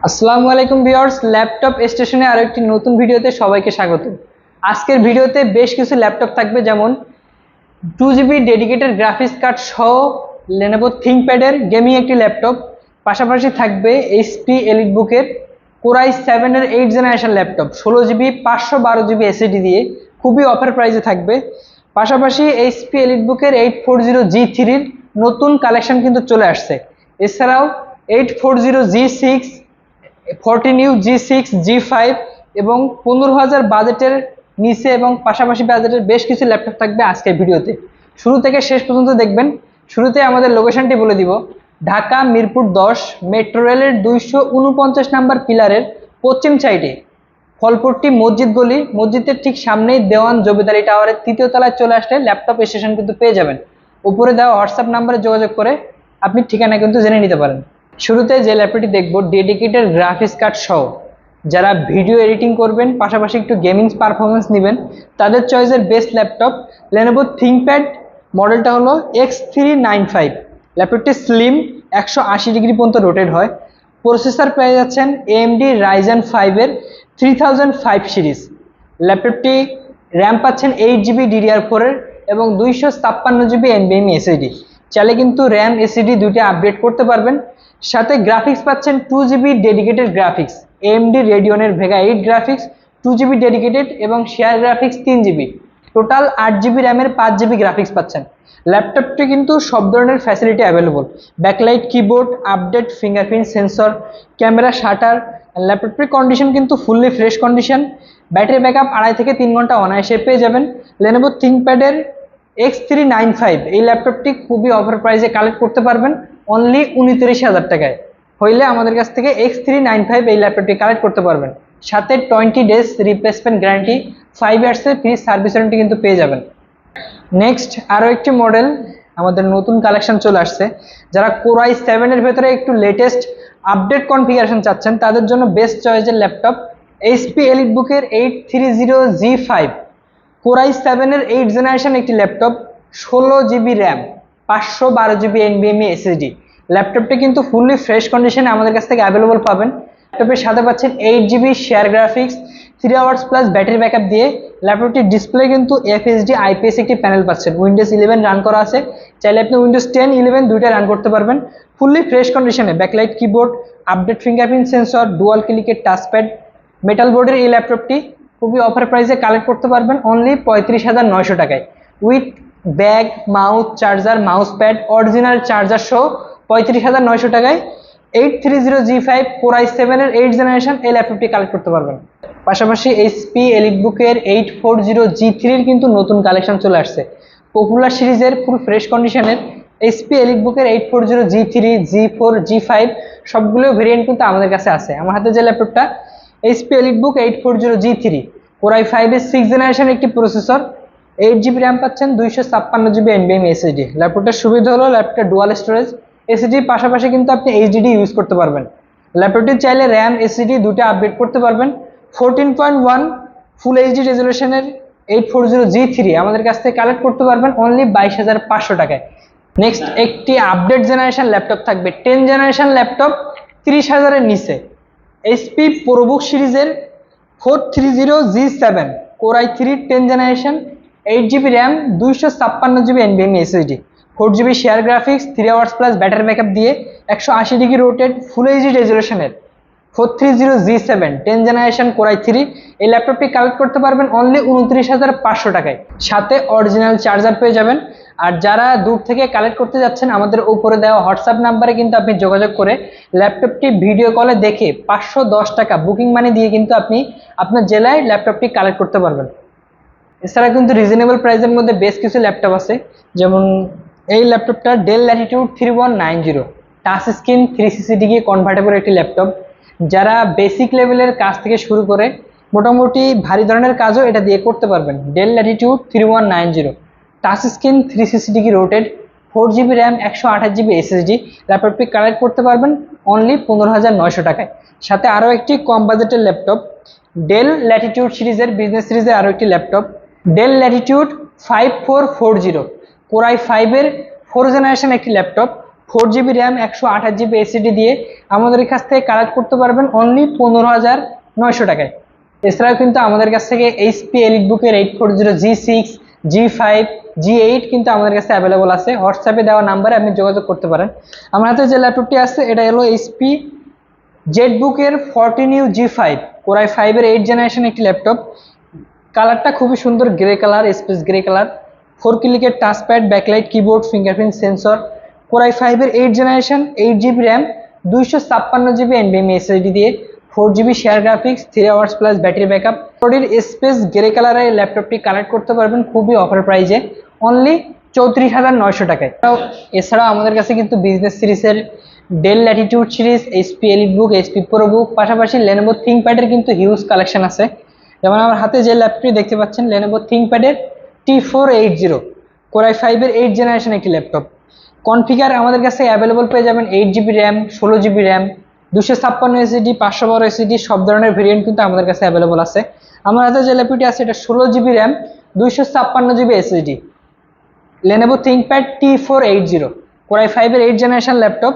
আসসালামু আলাইকুম viewers, laptop স্টেশনে আরো একটি নতুন ভিডিওতে সবাইকে স্বাগত। আজকের ভিডিওতে বেশ কিছু ল্যাপটপ থাকবে, যেমন 2GB ডেডিকেটেড গ্রাফিক্স কার্ড সহ Lenovo ThinkPad এর গেমিং একটি ল্যাপটপ। পাশাপাশি থাকবে HP এলিটবুকের Core i7 এর 8th generation laptop 16GB 512GB SSD দিয়ে খুবই অফার প্রাইসে থাকবে। পাশাপাশি HP এলিটবুকের 840G3 এর নতুন কালেকশন কিন্তু চলে আসছে। এছাড়াও 840G6 14U G6 G5 এবং 15,000 বাজেটের নিচে এবং পাশাপাশি বাজেটের বেশ কিছু ল্যাপটপ থাকবে আজকের ভিডিওতে। শুরু থেকে শেষ পর্যন্ত দেখবেন। শুরুতে আমাদের লোকেশনটি বলে দিব, ঢাকা মিরপুর 10 মেট্রো রেলের 249 নাম্বার পিলারের পশ্চিম সাইডে ফলপট্টি মসজিদ গলি, মসজিদের ঠিক সামনেই দেওয়ান জবেদারি টাওয়ারের 3য় তলায় চলে আসলে ল্যাপটপ স্টেশন কিন্তু পেয়ে যাবেন। উপরে দেওয়া হোয়াটসঅ্যাপ নাম্বারে যোগাযোগ করে আপনি ঠিকানা কিন্তু জেনে নিতে পারেন। শুরুতে যে ল্যাপটপটি দেখব ডেডিকেটেড গ্রাফিক্স কার্ড সহ, যারা ভিডিও এডিটিং করবেন পাশাপাশি একটু গেমিং পারফরমেন্স নেবেন তাদের চয়েসের বেস্ট ল্যাপটপ Lenovo ThinkPad। মডেলটা হলো X395। ল্যাপটপটি স্লিম, 180 ডিগ্রি পর্যন্ত রোটেট হয়। প্রসেসর পেয়ে যাচ্ছেন AMD Ryzen 5 এর 3005 সিরিজ। ল্যাপটপটি র্যাম পাচ্ছেন 8GB DDR4 এর এবং 256GB NVMe SSD। চাইলে কিন্তু র্যাম SSD দুইটা আপডেট করতে পারবেন। সাথে গ্রাফিক্স পাচ্ছেন 2GB dedicated graphics, AMD Radeon Vega 8 graphics 2GB dedicated এবং share graphics 3GB। Total 8GB র্যামের 5GB গ্রাফিক্স পাচ্ছেন। ল্যাপটপটি কিন্তু সব ধরনের facility available, backlight keyboard, update fingerprint sensor, camera shutter. ল্যাপটপটির কন্ডিশন কিন্তু fully fresh condition. Battery backup 2.5 থেকে 3 ঘন্টা অনায়াসে পেয়ে যাবেন। Lenovo ThinkPad এর X395 এই ল্যাপটপটি খুবই অফার প্রাইসে কালেক্ট করতে পারবেন অনলি 29,000 টাকায়। হইলে আমাদের কাছ থেকে X395 এই ল্যাপটপটি কালেক্ট করতে পারবেন। সাথে 20 ডেজ রিপ্লেসমেন্ট গ্যারান্টি, 5 ইয়ার্সের ফ্রি সার্ভিস ওয়ারেন্টি কিন্তু পেয়ে যাবেন। নেক্সট আরও একটি মডেল আমাদের নতুন কালেকশন চলে আসছে। যারা Core i7 এর ভেতরে একটু লেটেস্ট আপডেট কনফিগারেশন চাচ্ছেন তাদের জন্য বেস্ট চয়েসের ল্যাপটপ HP এলিটবুকের 830G5। Core i7 এর 8th জেনারেশন একটি laptop, 16GB RAM, 512GB NVMe SSD। ল্যাপটপটি কিন্তু ফুললি ফ্রেশ কন্ডিশনে আমাদের কাছ থেকে অ্যাভেলেবল পাবেন। ল্যাপটপের সাথে পাচ্ছেন 8GB share graphics, 3 hours plus battery backup দিয়ে। ল্যাপটপটির ডিসপ্লে কিন্তু FHD IPS একটি প্যানেল পাচ্ছেন। Windows 11 রান করা আছে, চাইলে আপনি Windows 10 11 দুইটা রান করতে পারবেন। ফুললি ফ্রেশ কন্ডিশনে backlight keyboard, update fingerprint sensor, dual ক্লিকের টাচপ্যাড, মেটাল বোর্ডের এই ল্যাপটপটি খুবই অফার প্রাইসে কালেক্ট করতে পারবেন অনলি 35,900 টাকায়। With bag, mouse, charger, mouse pad, original charger সহ 35,900 টাকায় 830G5 Core i7 এর 8th জেনারেশন এই ল্যাপটপটি কালেক্ট করতে পারবেন। পাশাপাশি HP এলিটবুকের 840G3 এর কিন্তু নতুন কালেকশন চলে আসছে। পপুলার সিরিজের ফুল ফ্রেশ কন্ডিশনের HP এলিটবুকের 840G3, G4, G5 সবগুলো ভেরিয়েন্ট কিন্তু আমাদের কাছে আছে। আমার হাতে যে ল্যাপটপটা HP EliteBook 840G3, Core i5 এর 6th জেনারেশন একটি প্রসেসর, 8GB র্যাম পাচ্ছেন, 256GB NVMe SSD। ল্যাপটপটার সুবিধা হলো ল্যাপটপটা ডুয়াল স্টোরেজ SSD পাশাপাশি কিন্তু আপনি HDD ইউজ করতে পারবেন। ল্যাপটপটি চাইলে র্যাম SSD দুটো আপডেট করতে পারবেন। 14.1 ফুল HD রেজলিউশনের 840G3 আমাদের কাছ থেকে কালেক্ট করতে পারবেন অনলি 22,500 টাকায়। নেক্সট একটি আপডেট জেনারেশন ল্যাপটপ থাকবে, 10 জেনারেশন ল্যাপটপ 30,000 এর নিচে। HP ProBook সিরিজের 430G7 Core i3 10 generation, 8GB RAM, 256GB NVMe SSD, 4GB share graphics, 3 hours plus battery backup দিয়ে 180 ডিগ্রি রোটেট ফুল এইচডি রেজলিউশনের 430G7 10 জেনারেশন Core i3 এই ল্যাপটপটি collect করতে পারবেন অনলি 29,500 টাকায়। সাথে অরিজিনাল চার্জার পেয়ে যাবেন। আর যারা দূর থেকে কালেক্ট করতে যাচ্ছেন আমাদের উপরে দেওয়া হোয়াটসঅ্যাপ নাম্বারে কিন্তু আপনি যোগাযোগ করে ল্যাপটপটি ভিডিও কলে দেখে 510 টাকা বুকিং মানি দিয়ে কিন্তু আপনি আপনার জেলায় ল্যাপটপটি কালেক্ট করতে পারবেন। এছাড়া কিন্তু রিজনেবল প্রাইসের মধ্যে বেশ কিছু ল্যাপটপ আছে, যেমন এই ল্যাপটপটা Dell Latitude 3190 touch screen 360 degree convertible একটি ল্যাপটপ। যারা বেসিক লেভেলের কাজ থেকে শুরু করে মোটামুটি ভারী ধরনের কাজও এটা দিয়ে করতে পারবেন। Dell Latitude 3190 touch screen 360 degree রোটেড, 4GB RAM, 128GB SSD। ল্যাপটপটি কালেক্ট করতে পারবেন অনলি 15,900 টাকায়। সাথে আরও একটি কম বাজেটের ল্যাপটপ Dell Latitude সিরিজের বিজনেস সিরিজের আরও একটি laptop Dell Latitude 5440 Core i5 এর 4th জেনারেশন একটি laptop, 4GB RAM 128GB SSD দিয়ে আমাদের কাছ থেকে কালেক্ট করতে পারবেন অনলি 15,900 টাকায়। এছাড়াও কিন্তু আমাদের কাছ থেকে এইচপি এলিটবুকের 840G6, G5, G8 কিন্তু আমাদের কাছে অ্যাভেলেবল আছে। হোয়াটসঅ্যাপে দেওয়া নাম্বারে আপনি যোগাযোগ করতে পারেন। আমার হাতে যে ল্যাপটপটি আছে এটা হলো HP জেটবুকের 14U G5 Core i5 এর 8 জেনারেশন একটি ল্যাপটপ। কালারটা খুবই সুন্দর, grey colour, space grey colour. 4 ক্লিকের touchpad, backlight keyboard, fingerprint sensor. Core i5 এর 8 generation, 8GB RAM, 256GB NVMe SSD দিয়ে 4GB share graphics, 3 hours plus battery backup. বডির space grey কালারের ল্যাপটপটি কালেক্ট করতে পারবেন খুবই অফার প্রাইজে অনলি 34,900 টাকায়। এছাড়াও আমাদের কাছে কিন্তু বিজনেস সিরিজের del Latitude series, HP EliteBook, HP ProBook, পাশাপাশি লেনোভো থিংকপ্যাডের কিন্তু হিউজ কালেকশন আছে। যেমন আমার হাতে যে ল্যাপটপটি দেখতে পাচ্ছেন লেনোভো থিংকপ্যাডের T480 Core i5 এর 8 জেনারেশন একটি ল্যাপটপ। কনফিগার আমাদের কাছে অ্যাভেলেবল পেয়ে যাবেন 8GB RAM, 16GB RAM, 256 SSD, 512 SSD, সব ধরনের ভেরিয়েন্ট কিন্তু আমাদের কাছে অ্যাভেলেবল আছে। আমার হাতে যে ল্যাপটপটি আছে এটা 16GB RAM, 256GB SSD, Lenovo ThinkPad T480 Core i5 এর 8 জেনারেশন ল্যাপটপ।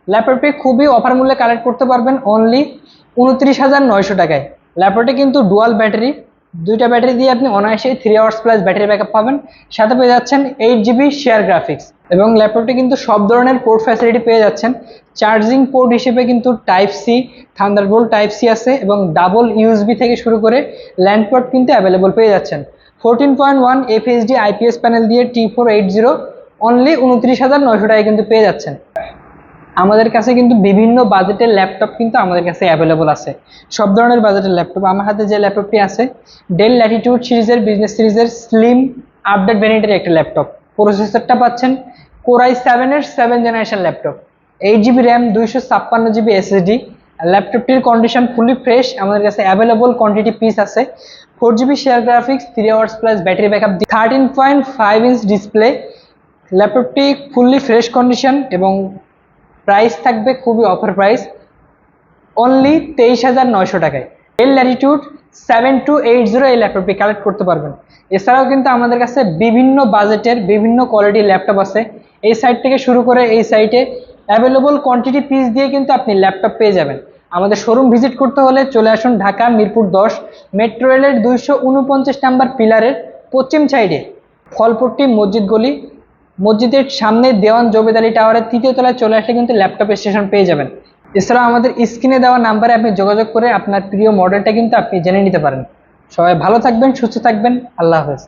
ল্যাপটপটি খুবই অফার মূল্যে কালেক্ট করতে পারবেন অনলি 29,900 টাকায়। ল্যাপটপটি কিন্তু ডুয়াল ব্যাটারি, দুইটা ব্যাটারি দিয়ে আপনি অনায়াসে 3 আওয়ার্স প্লাস ব্যাটারি ব্যাকআপ পাবেন। সাথে পেয়ে যাচ্ছেন 8GB শেয়ার গ্রাফিক্স এবং ল্যাপটপটি কিন্তু সব ধরনের পোর্ট ফ্যাসিলিটি পেয়ে যাচ্ছেন। চার্জিং পোর্ট হিসেবে কিন্তু type C, Thunderbolt type C আছে এবং ডাবল ইউএসবি থেকে শুরু করে ল্যান্ড পোর্ট কিন্তু অ্যাভেলেবল পেয়ে যাচ্ছেন। 14.1 FHD IPS প্যানেল দিয়ে T480 অনলি 29,900 টাকায় কিন্তু পেয়ে যাচ্ছেন। আমাদের কাছে কিন্তু বিভিন্ন বাজেটের ল্যাপটপ কিন্তু আমাদের কাছে অ্যাভেলেবল আছে, সব ধরনের বাজেটের ল্যাপটপ। আমার হাতে যে ল্যাপটপটি আছে ডেল ল্যাটিটিউড সিরিজের, বিজনেস সিরিজের স্লিম আপডেট ভ্যারিয়েন্টের একটা ল্যাপটপ। প্রসেসরটা পাচ্ছেন Core i7 এর 7 generation laptop, 8GB RAM, 256GB SSD। ল্যাপটপটির কন্ডিশন ফুলি ফ্রেশ, আমাদের কাছে অ্যাভেলেবল কোয়ান্টিটি পিস আছে। 4GB share graphics, 3 hours plus battery backup, 13.5 inch display. ল্যাপটপটি ফুললি ফ্রেশ কন্ডিশন এবং প্রাইস থাকবে খুবই অফার প্রাইস অনলি 23,900 টাকায়। ডেল ল্যাটিটিউড 7280 এই ল্যাপটপটি কালেক্ট করতে পারবেন। এছাড়াও কিন্তু আমাদের কাছে বিভিন্ন বাজেটের বিভিন্ন কোয়ালিটির ল্যাপটপ আছে। এই সাইট থেকে শুরু করে এই সাইটে অ্যাভেলেবল কোয়ান্টিটি পিস দিয়ে কিন্তু আপনি ল্যাপটপ পেয়ে যাবেন। আমাদের শোরুম ভিজিট করতে হলে চলে আসুন ঢাকা মিরপুর 10 মেট্রো রেলের 249 নাম্বার পিলারের পশ্চিম সাইডে ফলপট্টি মসজিদ গলি, মসজিদের সামনে দেওয়ান জবেদ আলী টাওয়ারের 3য় তলায় চলে আসলে কিন্তু ল্যাপটপ স্টেশন পেয়ে যাবেন। এছাড়াও আমাদের স্ক্রিনে দেওয়া নাম্বারে আপনি যোগাযোগ করে আপনার প্রিয় মডেলটা কিন্তু আপনি জেনে নিতে পারেন। সবাই ভালো থাকবেন, সুস্থ থাকবেন, আল্লাহ হাফেজ।